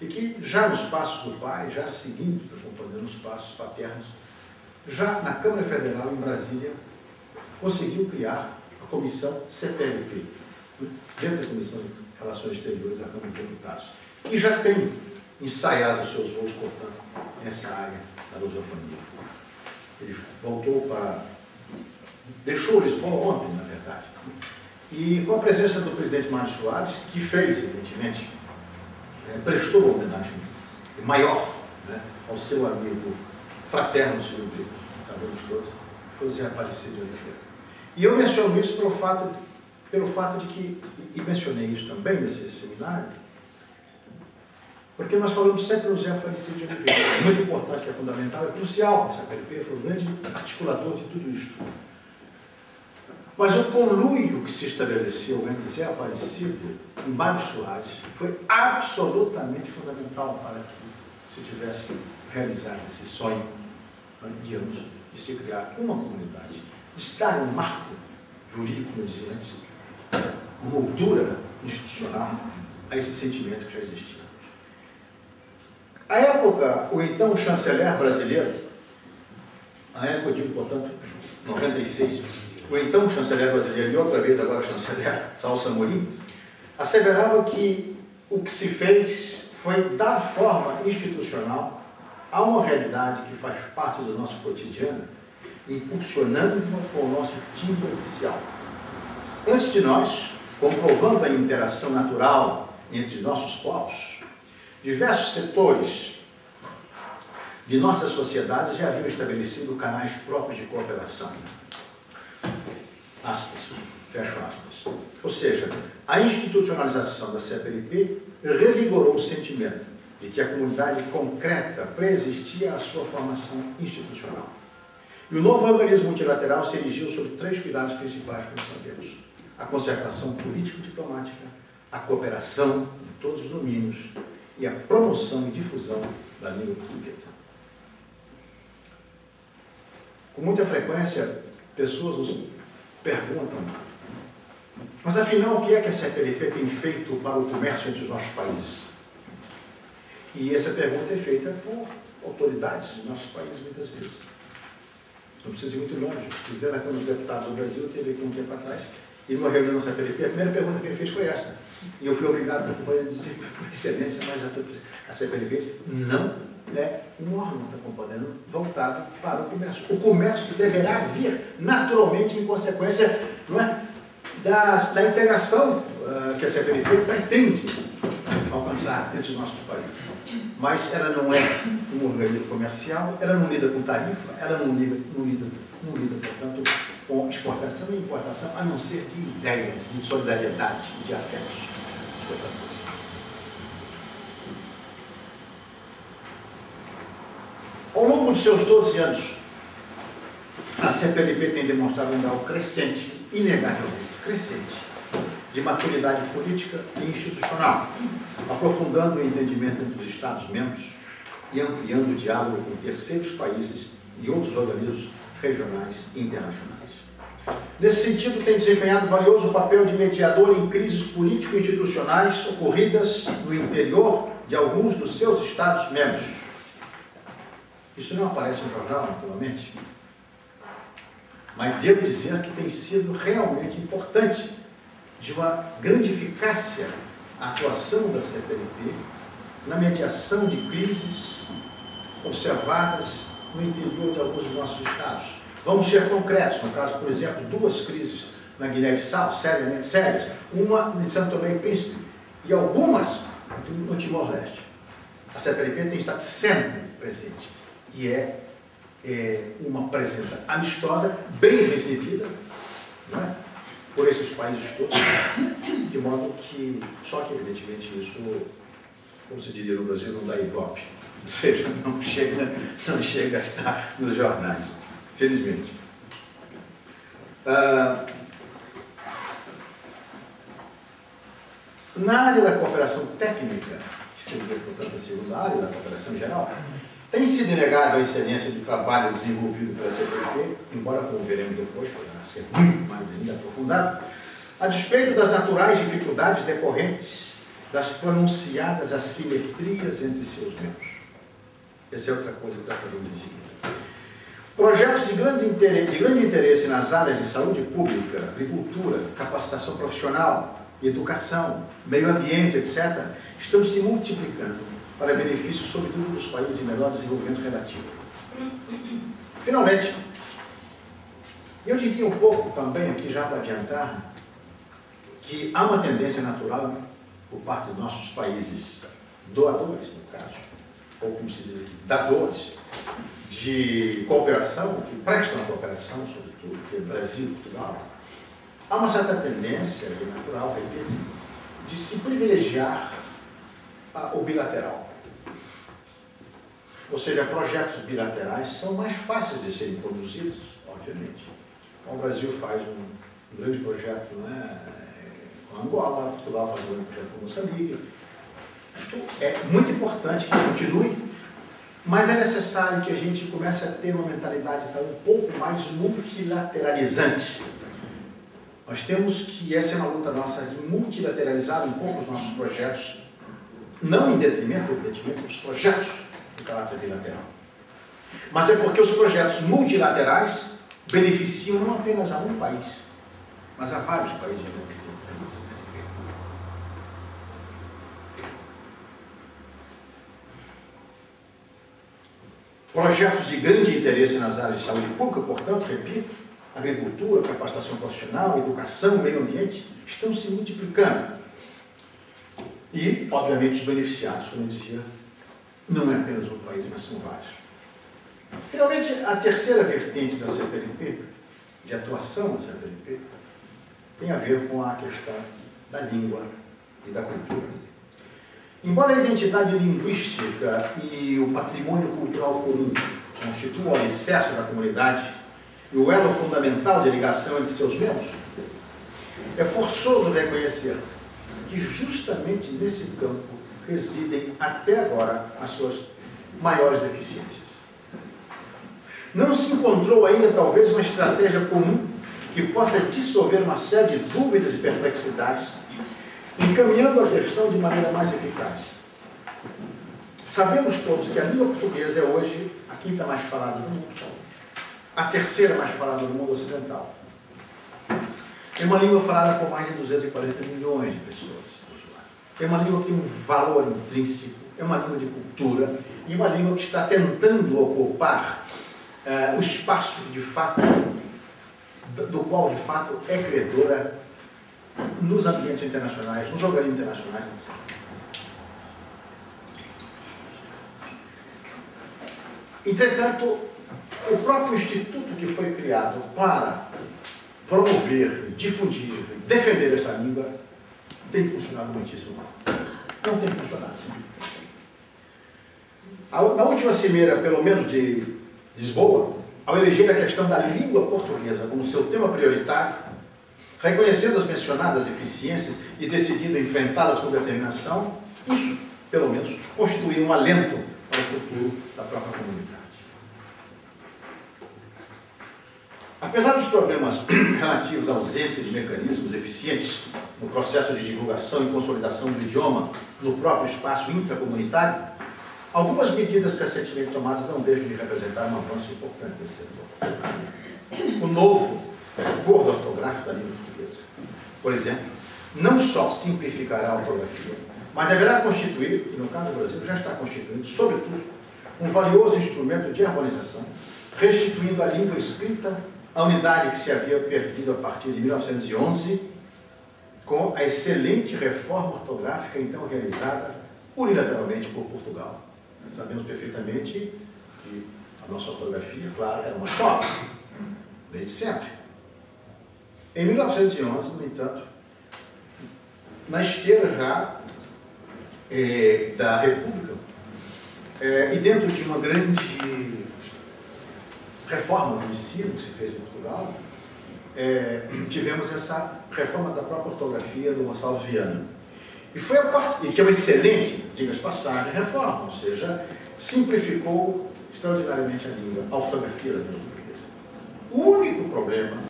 e que já nos passos do pai, já seguindo, acompanhando os passos paternos, já na Câmara Federal em Brasília, conseguiu criar a comissão CPLP, dentro da Comissão de Relações Exteriores da Câmara de Deputados, que já tem ensaiado os seus voos, portanto, nessa área da lusofonia. Ele voltou para... deixou Lisboa ontem, na verdade, e com a presença do presidente Mário Soares, que fez, evidentemente, prestou uma homenagem maior, né, ao seu amigo fraterno, Silvio Brito, sabemos todos, foi o Zé Aparecido de Oliveira. E eu menciono isso pelo fato de que, e mencionei isso também nesse seminário, porque nós falamos sempre no Zé Aparecido de Oliveira. É muito importante, é fundamental, é crucial, essa CPLP foi o grande articulador de tudo isto. Mas o conluio que se estabeleceu entre Zé Aparecido e Mário Soares foi absolutamente fundamental para que se tivesse realizado esse sonho de anos de se criar uma comunidade, de estar um marco jurídico, como dizia antes, uma moldura institucional a esse sentimento que já existia. À época, o então chanceler brasileiro, à época, eu digo, portanto, 96, o então chanceler brasileiro e outra vez agora chanceler Celso Amorim, asseverava que o que se fez foi dar forma institucional a uma realidade que faz parte do nosso cotidiano, impulsionando com o nosso timbre oficial. Antes de nós, comprovando a interação natural entre nossos povos, diversos setores de nossa sociedade já haviam estabelecido canais próprios de cooperação. Aspas, fecho aspas. Ou seja, a institucionalização da CPLP revigorou o sentimento de que a comunidade concreta preexistia à sua formação institucional. E o novo organismo multilateral se erigiu sobre 3 pilares principais, como sabemos: a concertação político-diplomática, a cooperação em todos os domínios e a promoção e difusão da língua portuguesa. Com muita frequência, pessoas nos perguntam: mas afinal, o que é que a CPLP tem feito para o comércio entre os nossos países? E essa pergunta é feita por autoridades de nossos países, muitas vezes. Não precisa ir muito longe. O presidente da Câmara dos Deputados do Brasil teve aqui um tempo atrás, e numa reunião da CPLP, a primeira pergunta que ele fez foi essa. E eu fui obrigado a dizer, por excelência, mas a CPLP não é um órgão, está compreendendo, voltado para o comércio. O comércio deverá vir naturalmente em consequência, não é, da integração que a CPLP pretende alcançar entre os nossos países. Mas ela não é um organismo comercial, ela não lida com tarifa, ela não lida, portanto, com exportação e importação, a não ser de ideias, de solidariedade, de afetos. De outra coisa. Ao longo de seus 12 anos, a CPLP tem demonstrado um grau crescente, inegavelmente crescente, de maturidade política e institucional, aprofundando o entendimento entre os Estados-membros e ampliando o diálogo com terceiros países e outros organismos regionais e internacionais. Nesse sentido, tem desempenhado valioso papel de mediador em crises político-institucionais ocorridas no interior de alguns dos seus Estados-membros. Isso não aparece no jornal, naturalmente, mas devo dizer que tem sido realmente importante, de uma grande eficácia, a atuação da CPLP na mediação de crises observadas no interior de alguns dos nossos estados. Vamos ser concretos, no caso, por exemplo, 2 crises na Guiné-Bissau, sérias, uma em São Tomé e Príncipe, e algumas no Timor-Leste. A CPLP tem estado sempre presente, e é uma presença amistosa, bem recebida, não é? Por esses países todos, de modo que, só que evidentemente isso, como se diria no Brasil, não dá ibope, ou seja, não chega a estar nos jornais, felizmente. Na área da cooperação técnica, que seria, portanto, a segunda área da cooperação em geral, tem sido inegável a excelência do trabalho desenvolvido pela CPLP, embora, como veremos depois, poderá ser muito mais ainda aprofundado, a despeito das naturais dificuldades decorrentes das pronunciadas assimetrias entre seus membros. Essa é outra coisa que trataremos de seguir. Projetos de grande interesse nas áreas de saúde pública, agricultura, capacitação profissional, educação, meio ambiente, etc., estão se multiplicando para benefício, sobretudo, dos países de menor desenvolvimento relativo. Finalmente, eu diria um pouco também, aqui já para adiantar, que há uma tendência natural, por parte dos nossos países doadores, no caso, ou como se diz aqui, dadores, de cooperação, que prestam a cooperação, sobretudo, que é Brasil e Portugal, há uma certa tendência natural, de se privilegiar o bilateral. Ou seja, projetos bilaterais são mais fáceis de serem conduzidos, obviamente. Então, o Brasil faz um grande projeto, com Angola, Portugal faz um grande projeto com Moçambique. Isto é muito importante que continue, mas é necessário que a gente comece a ter uma mentalidade um pouco mais multilateralizante. Nós temos que, essa é uma luta nossa, de multilateralizar um pouco os nossos projetos, não em detrimento, evidentemente, dos projetos de caráter bilateral. Mas é porque os projetos multilaterais beneficiam não apenas a um país, mas a vários países. Projetos de grande interesse nas áreas de saúde pública, portanto, repito, agricultura, capacitação profissional, educação, meio ambiente, estão se multiplicando. E, obviamente, os beneficiados, como eu dizia, não é apenas um país, mas são vários. Finalmente, a terceira vertente da CPLP, de atuação da CPLP, tem a ver com a questão da língua e da cultura. Embora a identidade linguística e o patrimônio cultural comum constituam o alicerce da comunidade e o elo fundamental de ligação entre seus membros, é forçoso reconhecer que justamente nesse campo residem até agora as suas maiores deficiências. Não se encontrou ainda talvez uma estratégia comum que possa dissolver uma série de dúvidas e perplexidades, encaminhando a questão de maneira mais eficaz. Sabemos todos que a língua portuguesa é hoje a quinta mais falada do mundo, a terceira mais falada do mundo ocidental. É uma língua falada por mais de 240 milhões de pessoas. É uma língua que tem um valor intrínseco, é uma língua de cultura, e uma língua que está tentando ocupar o espaço de fato, do qual de fato é credora nos ambientes internacionais, nos organismos internacionais, etc. Entretanto, o próprio instituto que foi criado para promover, difundir, defender essa língua tem funcionado muitíssimo mal. Não tem funcionado, sim. Na última cimeira, pelo menos de Lisboa, ao eleger a questão da língua portuguesa como seu tema prioritário, reconhecendo as mencionadas deficiências e decidindo enfrentá-las com determinação, isso, pelo menos, constituía um alento para o futuro da própria comunidade. Apesar dos problemas relativos à ausência de mecanismos eficientes no processo de divulgação e consolidação do idioma no próprio espaço intracomunitário, algumas medidas recentemente tomadas não deixam de representar um avanço importante nesse setor. O novo acordo ortográfico da língua portuguesa, por exemplo, não só simplificará a ortografia, mas deverá constituir, e no caso do Brasil já está constituindo, sobretudo, um valioso instrumento de harmonização, restituindo à língua escrita a unidade que se havia perdido a partir de 1911, com a excelente reforma ortográfica então realizada unilateralmente por Portugal. Nós sabemos perfeitamente que a nossa ortografia, claro, era uma só, desde sempre. Em 1911, no entanto, na esteira já da República, e dentro de uma grande reforma do ensino que se fez em Portugal, tivemos essa reforma da própria ortografia do Gonçalves Viana. E foi a parte, que é uma excelente, diga-se passagem, reforma, ou seja, simplificou extraordinariamente a língua, a ortografia da língua portuguesa. O único problema